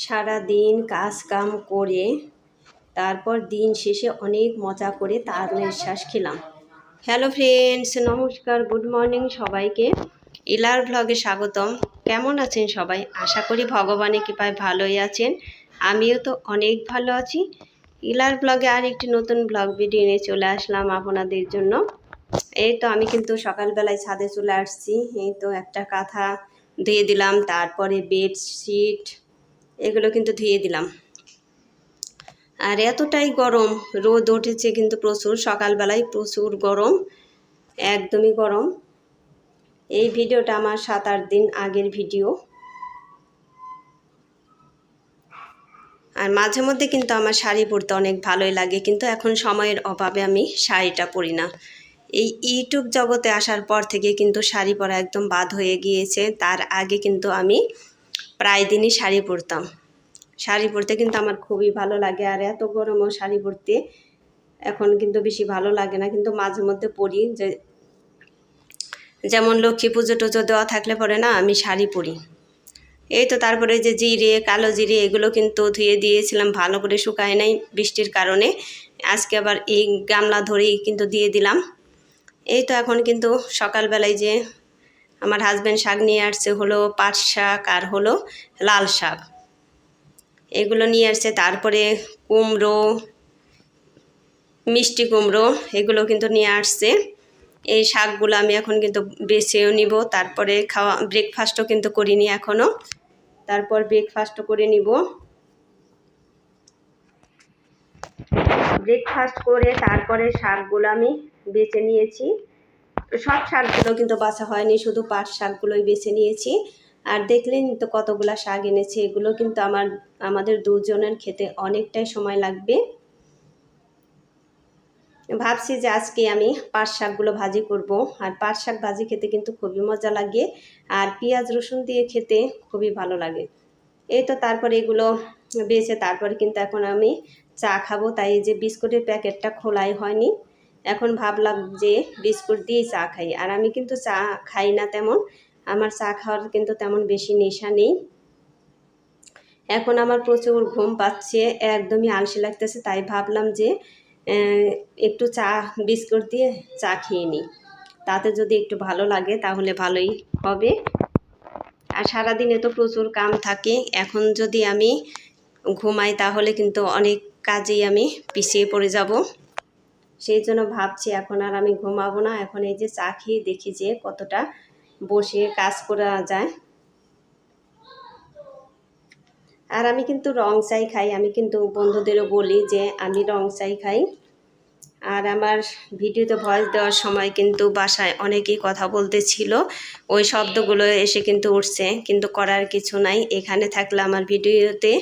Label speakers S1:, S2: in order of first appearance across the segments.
S1: সারা দিন কাজ কাম করে তারপর দিন শেষে অনেক মজা করে তার নিঃশ্বাস খেলাম। হ্যালো ফ্রেন্ডস, নমস্কার, গুড মর্নিং সবাইকে। ইলার ব্লগে স্বাগতম। কেমন আছেন সবাই? আশা করি ভগবানের কৃপায় ভালোই আছেন। আমিও তো অনেক ভালো আছি। ইলার ব্লগে আর একটি নতুন ব্লগ ভিডিও নিয়ে চলে আসলাম আপনাদের জন্য। এই তো আমি কিন্তু সকালবেলায় ছাদে চলে আসছি। এই তো একটা কাঁথা ধুয়ে দিলাম, তারপরে বেডশিট এগুলো কিন্তু ধুয়ে দিলাম। আর এতটাই গরম, রোদ উঠেছে কিন্তু প্রচুর, সকালবেলায় প্রচুর গরম, একদমই গরম। এই ভিডিওটা আমার 7-8 দিন আগের ভিডিও। আর মাঝে মধ্যে কিন্তু আমার শাড়ি পরতে অনেক ভালোই লাগে, কিন্তু এখন সময়ের অভাবে আমি শাড়িটা পরি না। এই ইউটিউব জগতে আসার পর থেকে কিন্তু শাড়ি পরা একদম বাদ হয়ে গিয়েছে। তার আগে কিন্তু আমি প্রায় দিনই শাড়ি পরতাম। শাড়ি পরতে কিন্তু আমার খুবই ভালো লাগে। আর এত গরমও শাড়ি পরতে এখন কিন্তু বেশি ভালো লাগে না, কিন্তু মাঝে মধ্যে পরি। যেমন লক্ষ্মী পুজো টুজো দেওয়া থাকলে পরে না আমি শাড়ি পরি। এই তো তারপরে যে জিরে, কালো জিরে এগুলো কিন্তু ধুয়ে দিয়েছিলাম, ভালো করে শুকায় নাই বৃষ্টির কারণে। আজকে আবার এই গামলা ধরেই কিন্তু দিয়ে দিলাম। এই তো এখন কিন্তু সকালবেলায় যে আমার হাজব্যান্ড শাক নিয়ে আসছে, হলো পাট শাক আর হলো লাল শাক, এগুলো নিয়ে আসছে। তারপরে কুমড়ো, মিষ্টি কুমড়ো এগুলো কিন্তু নিয়ে আসছে। এই শাকগুলো আমি এখন কিন্তু বেছেও নিব। তারপরে ব্রেকফাস্টও কিন্তু করিনি এখনও, তারপর ব্রেকফাস্টও করে নিব। ব্রেকফাস্ট করে তারপরে শাকগুলো আমি বেছে নিয়েছি। সব শাকগুলো কিন্তু বাছা হয়নি, শুধু পাট শাকগুলোই বেছে নিয়েছি। আর দেখলেন তো কতগুলা শাক এনেছি, এগুলো কিন্তু আমাদের দুজনের খেতে অনেকটাই সময় লাগবে। ভাবছি যে আজকে আমি পাট শাকগুলো ভাজি করব। আর পাট শাক ভাজি খেতে কিন্তু খুবই মজা লাগে, আর পেঁয়াজ রসুন দিয়ে খেতে খুবই ভালো লাগে। এই তো তারপরে এগুলো বেছে তারপরে কিন্তু এখন আমি চা খাবো। তাই এই যে বিস্কুটের প্যাকেটটা খোলাই হয়নি, এখন ভাবলাম যে বিস্কুট দিয়ে চা খাই। আর আমি কিন্তু চা খাই না তেমন, আমার চা খাওয়ার কিন্তু তেমন বেশি নেশা নেই। এখন আমার প্রচুর ঘুম পাচ্ছে, একদমই আলসে লাগতেছে, তাই ভাবলাম যে একটু চা বিস্কুট দিয়ে চা খেয়ে নিই, তাতে যদি একটু ভালো লাগে তাহলে ভালোই হবে। আর সারাদিনে তো প্রচুর কাম থাকে, এখন যদি আমি ঘুমাই তাহলে কিন্তু অনেক কাজেই আমি পিছিয়ে পড়ে যাব। সেই জন্য ভাবছি এখন আর আমি ঘুমাবো না, এখন এই যে চা খেয়ে দেখি যে কতটা বসে কাজ করা যায়। আর আমি কিন্তু রং চাই খাই, আমি কিন্তু বন্ধুদেরও বলি যে আমি রং চাই খাই। আর আমার ভিডিওতে ভয়েস দেওয়ার সময় কিন্তু বাসায় অনেকেই কথা বলতেছিল, ওই শব্দগুলো এসে কিন্তু উঠছে, কিন্তু করার কিছু নাই। এখানে থাকলে আমার ভিডিওতে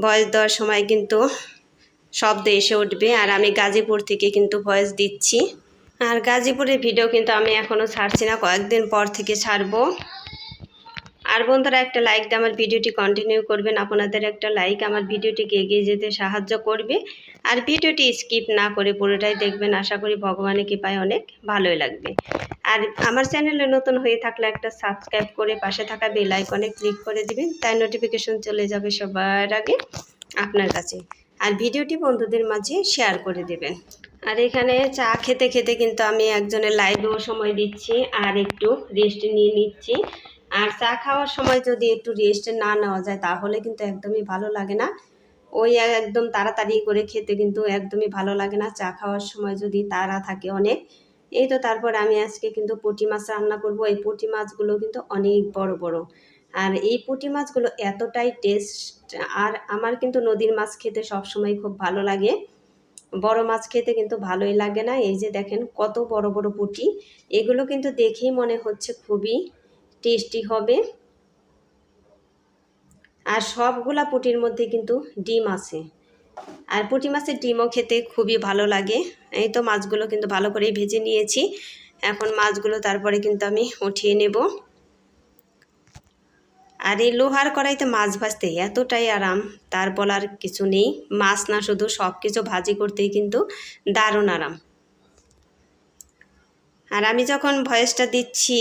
S1: ভয়েস দেওয়ার সময় কিন্তু শব্দ এসে উঠবে। আর আমি গাজীপুর থেকে কিন্তু ভয়েস দিচ্ছি। আর গাজীপুরের ভিডিও কিন্তু আমি এখনও ছাড়ছি না, কয়েকদিন পর থেকে ছাড়বো। আর বন্ধুরা একটা লাইক দিয়ে আমার ভিডিওটি কন্টিনিউ করবেন, আপনাদের একটা লাইক আমার ভিডিওটিকে এগিয়ে যেতে সাহায্য করবে। আর ভিডিওটি স্কিপ না করে পুরোটাই দেখবেন, আশা করি ভগবানের কৃপায় অনেক ভালোই লাগবে। আর আমার চ্যানেলে নতুন হয়ে থাকলে একটা সাবস্ক্রাইব করে পাশে থাকা বেল আইকনে ক্লিক করে দিবেন, তাই নোটিফিকেশন চলে যাবে সবার আগে আপনার কাছে। আর ভিডিওটি বন্ধুদের মাঝে শেয়ার করে দেবেন। আর এখানে চা খেতে খেতে কিন্তু আমি একজনের লাইভেও সময় দিচ্ছি আর একটু রেস্ট নিয়ে নিচ্ছি। আর চা খাওয়ার সময় যদি একটু রেস্ট না নেওয়া যায় তাহলে কিন্তু একদমই ভালো লাগে না। ওই একদম তাড়াতাড়ি করে খেতে কিন্তু একদমই ভালো লাগে না, চা খাওয়ার সময় যদি তাড়া থাকে অনেক। এই তো তারপর আমি আজকে কিন্তু পুঁটি মাছ রান্না করব। এই পুঁটি মাছগুলো কিন্তু অনেক বড় বড়, আর এই পুঁটি মাছগুলো এতটাই টেস্ট। আর আমার কিন্তু নদীর মাছ খেতে সবসময় খুব ভালো লাগে, বড় মাছ খেতে কিন্তু ভালোই লাগে না। এই যে দেখেন কত বড় বড় পুঁটি, এগুলো কিন্তু দেখেই মনে হচ্ছে খুবই টেস্টি হবে। আর সবগুলা পুঁটির মধ্যে কিন্তু ডিম আছে, আর পুঁটি মাছের ডিমও খেতে খুবই ভালো লাগে। এই তো মাছগুলো কিন্তু ভালো করেই ভেজে নিয়েছি, এখন মাছগুলো তারপরে কিন্তু আমি উঠিয়ে নেব। আর এই লোহার কড়াইতে মাছ ভাজতে এতটাই আরাম, তার বলার কিছু নেই। মাছ না শুধু সব কিছু ভাজি করতেই কিন্তু দারুণ আরাম। আর আমি যখন ভয়েসটা দিচ্ছি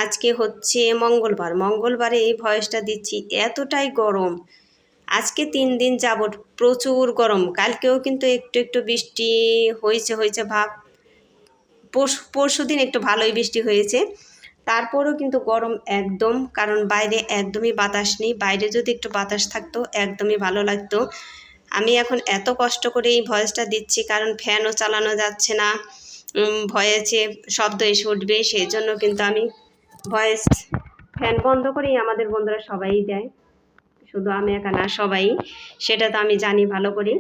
S1: আজকে হচ্ছে মঙ্গলবারে এই ভয়েসটা দিচ্ছি, এতটাই গরম। আজকে 3 দিন যাবৎ প্রচুর গরম। কালকেও কিন্তু একটু একটু বৃষ্টি হয়েছে ভাব, পরশু দিন একটু ভালোই বৃষ্টি হয়েছে, তারপরও কিন্তু গরম একদম, কারণ বাইরে একদমই বাতাস নেই। বাইরে যদি একটু বাতাস থাকতো একদমই ভালো লাগতো। আমি এখন এত কষ্ট করে এই ভয়েসটা দিচ্ছি, কারণ ফ্যানও চালানো যাচ্ছে না, ভয়েসে শব্দ এসে উঠবে, সেই জন্য কিন্তু আমি ভয়েস ফ্যান বন্ধ করেই আমাদের বন্ধুরা সবাই দেয়, শুধু আমি একা না, সবাই, সেটা তো আমি জানি ভালো করে।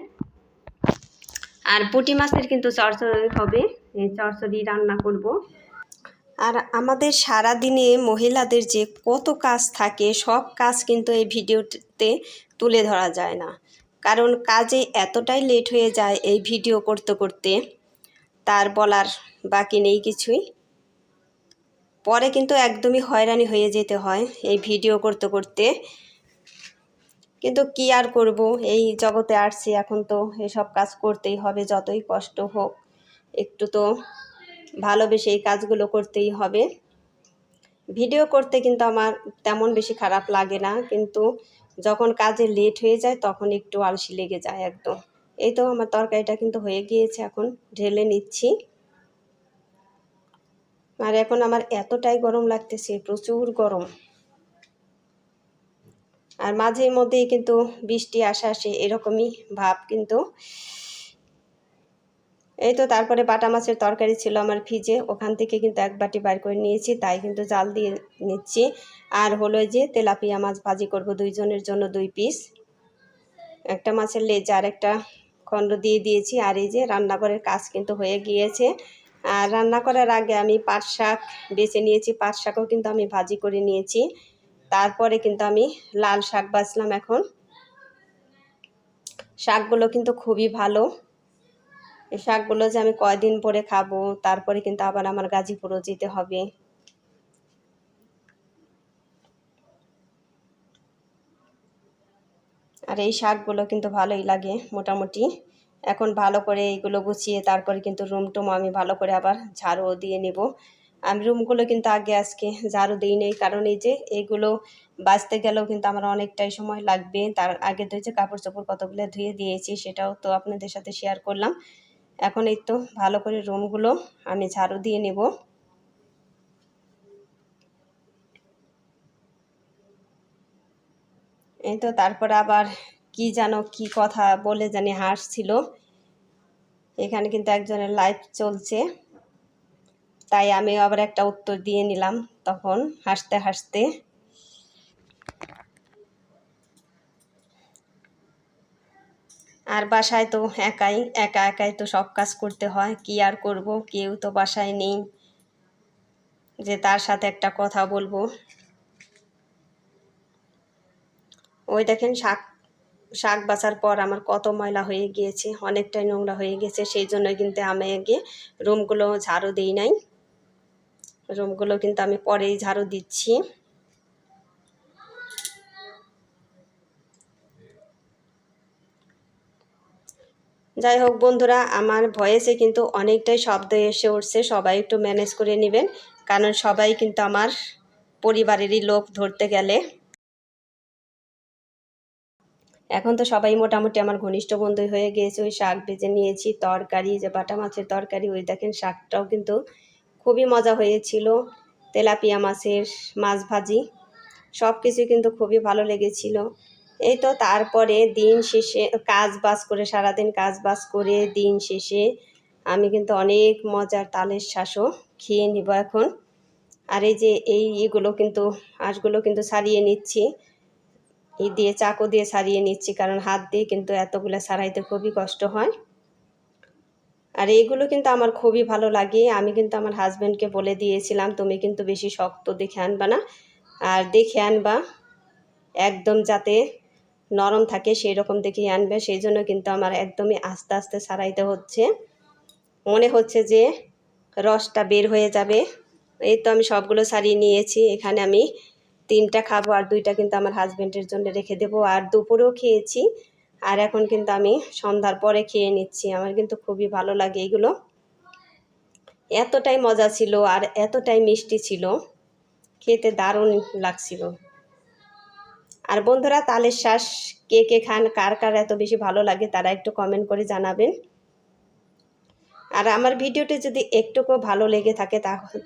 S1: আর পুঁটি মাছের কিন্তু চচ্চড়ি হবে, এই চচ্চড়ি রান্না করব। আর আমাদের সারা দিনে মহিলাদের যে কত কাজ থাকে, সব কাজ কিন্তু এই ভিডিওতে তুলে ধরা যায় না, কারণ কাজে এতটাই লেট হয়ে যায় এই ভিডিও করতে করতে, তার বলার বাকি নেই কিছুই। পরে কিন্তু একদমই হয়রানি হয়ে যেতে হয় এই ভিডিও করতে করতে, কিন্তু কি আর করব, এই জগতে আসছি, এখন তো এসব কাজ করতেই হবে, যতই কষ্ট হোক একটু তো ভালোবেসে এই কাজগুলো করতেই হবে। ভিডিও করতে কিন্তু আমার তেমন বেশি খারাপ লাগে না, কিন্তু যখন কাজে লেট হয়ে যায় তখন একটু আলসি লেগে যায় একদম। এই তো আমার তরকারিটা কিন্তু হয়ে গিয়েছে, এখন ঢেলে নিচ্ছি। আর এখন আমার এতটাই গরম লাগতেছে, প্রচুর গরম। আর মাঝে মধ্যেই কিন্তু বৃষ্টি আসে এরকমই ভাব কিন্তু। এই তো তারপরে বাটা মাছের তরকারি ছিল আমার ফ্রিজে, ওখান থেকে কিন্তু 1 বাটি বার করে নিয়েছি, তাই কিন্তু জাল দিয়ে নিচ্ছি। আর হলো যে তেলাপিয়া মাছ ভাজি করব, 2 জনের জন্য 2 পিস, একটা মাছের লেজ আর একটা খণ্ড দিয়ে দিয়েছি। আর এই যে রান্নাঘরের কাজ কিন্তু হয়ে গিয়েছে। আর রান্না করার আগে আমি পাট শাক বেছে নিয়েছি, পাট শাকও কিন্তু আমি ভাজি করে নিয়েছি। তারপরে কিন্তু আমি লাল শাক বাছলাম। এখন শাকগুলো কিন্তু খুবই ভালো, এই শাকগুলো যে আমি কয়দিন পরে খাবো, তারপরে কিন্তু আবার আমার গাজীপুরও যেতে হবে। আর এই শাকগুলো কিন্তু ভালোই লাগে মোটামুটি। এখন ভালো করে এইগুলো গুছিয়ে তারপরে কিন্তু রুম টুম আমি ভালো করে আবার ঝাড়ু দিয়ে নেব। আমি রুমগুলো কিন্তু আজকে ঝাড়ু দিই নেই, কারণ এই যে এইগুলো বাছতে গেলেও কিন্তু আমার অনেকটাই সময় লাগবে। তার আগে তো যে কাপড় চোপড় কতগুলো ধুয়ে দিয়েছি, সেটাও তো আপনাদের সাথে শেয়ার করলাম। এখন এই তো ভালো করে রুমগুলো আমি ঝাড়ু দিয়ে নেব। এই তো তারপর আবার কি কথা বলে জানি হাসছিল, এখানে কিন্তু একজনের লাইভ চলছে, তাই আমি আবার একটা উত্তর দিয়ে নিলাম তখন হাসতে হাসতে। আর বাসায় তো একা একাই তো সব কাজ করতে হয়, কি আর করব, কেউ তো বাসায় নেই যে তার সাথে একটা কথা বলবো। ওই দেখেন শাক বাছার পর আমার কত ময়লা হয়ে গিয়েছে, অনেকটাই নোংরা হয়ে গেছে, সেই জন্য কিন্তু আমি আগে রুমগুলো ঝাড়ু দিই নাই, রুমগুলো কিন্তু আমি পরেই ঝাড়ু দিচ্ছি। যাই হোক বন্ধুরা, আমার ভয়েসে কিন্তু অনেকটাই শব্দ এসে উঠছে, সবাই একটু ম্যানেজ করে নেবেন, কারণ সবাই কিন্তু আমার পরিবারেরই লোক ধরতে গেলে। এখন তো সবাই মোটামুটি আমার ঘনিষ্ঠ বন্ধুই হয়ে গিয়েছে। ওই শাক ভেজে নিয়েছি, তরকারি যে বাটা মাছের তরকারি, ওই দেখেন শাকটাও কিন্তু খুবই মজা হয়েছিল, তেলাপিয়া মাছের মাছ ভাজি, সব কিছু কিন্তু খুবই ভালো লেগেছিল। এই তো তারপরে দিন শেষে কাজ বাজ করে, সারাদিন কাজ বাজ করে দিন শেষে আমি কিন্তু অনেক মজার তালের শাঁসও খেয়ে নিব এখন। আর এই যে এগুলো কিন্তু আঁশগুলো কিন্তু ছাড়িয়ে নিচ্ছি, এই দিয়ে চাকু দিয়ে ছাড়িয়ে নিচ্ছি, কারণ হাত দিয়ে কিন্তু এতগুলো ছাড়াইতে খুবই কষ্ট হয়। আর এইগুলো কিন্তু আমার খুবই ভালো লাগে। আমি কিন্তু আমার হাজব্যান্ডকে বলে দিয়েছিলাম, তুমি কিন্তু বেশি শক্ত দেখে আনবা না, আর দেখে আনবা একদম যাতে নরম থাকে সেই রকম দেখেই আনবে। সেই জন্য কিন্তু আমার একদমই আস্তে আস্তে ছাড়াইতে হচ্ছে, মনে হচ্ছে যে রসটা বের হয়ে যাবে। এই তো আমি সবগুলো ছাড়িয়ে নিয়েছি, এখানে আমি 3টা খাবো, আর 2টা কিন্তু আমার হাজব্যান্ডের জন্য রেখে দেবো। আর দুপুরেও খেয়েছি, আর এখন কিন্তু আমি সন্ধ্যার পরে খেয়ে নিচ্ছি। আমার কিন্তু খুবই ভালো লাগে এগুলো। এতটাই মজা ছিল আর এতটাই মিষ্টি ছিল, খেতে দারুণ লাগছিল। আর বন্ধুরা, তালের শ্বাস কে কে খান, কার কার এত বেশি ভালো লাগে তারা একটু কমেন্ট করে জানাবেন। আর আমার ভিডিওটি যদি একটুকু ভালো লেগে থাকে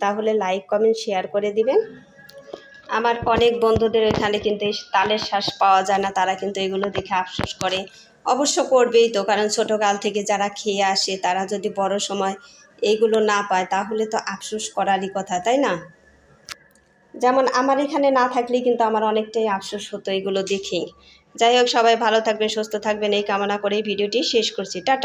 S1: তাহলে লাইক কমেন্ট শেয়ার করে দিবেন। আমার অনেক বন্ধুদের ওইখানে কিন্তু এই তালের শ্বাস পাওয়া যায় না, তারা কিন্তু এগুলো দেখে আফসোস করে। অবশ্য করবেই তো, কারণ ছোটোকাল থেকে যারা খেয়ে আসে তারা যদি বড় সময় এইগুলো না পায় তাহলে তো আফসোস করারই কথা, তাই না? যেমন আমার এখানে না থাকলে কিন্তু আমার অনেকটাই আফসোস হতো এগুলো দেখেই। যাই হোক, সবাই ভালো থাকবেন, সুস্থ থাকবেন এই কামনা করেই ভিডিওটি শেষ করছি। টাটা।